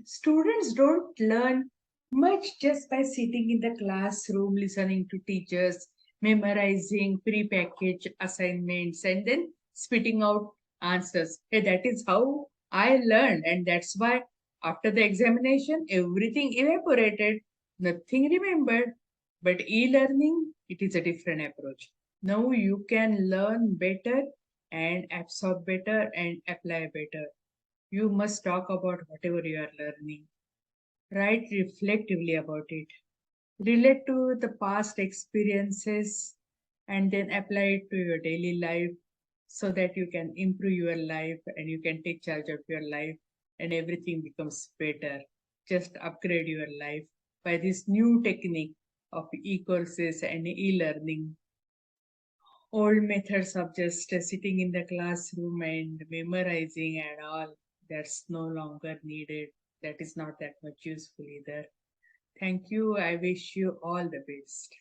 Students don't learn much just by sitting in the classroom, listening to teachers, memorizing prepackaged assignments, and then spitting out answers. Hey, that is how I learned, and that's why after the examination, everything evaporated, nothing remembered. But e-learning, it is a different approach. Now you can learn better and absorb better and apply better. You must talk about whatever you are learning. Write reflectively about it. Relate to the past experiences and then apply it to your daily life so that you can improve your life and you can take charge of your life and everything becomes better. Just upgrade your life by this new technique of e-courses and e-learning. Old methods of just sitting in the classroom and memorizing and all, that's no longer needed. That is not that much useful either. Thank you. I wish you all the best.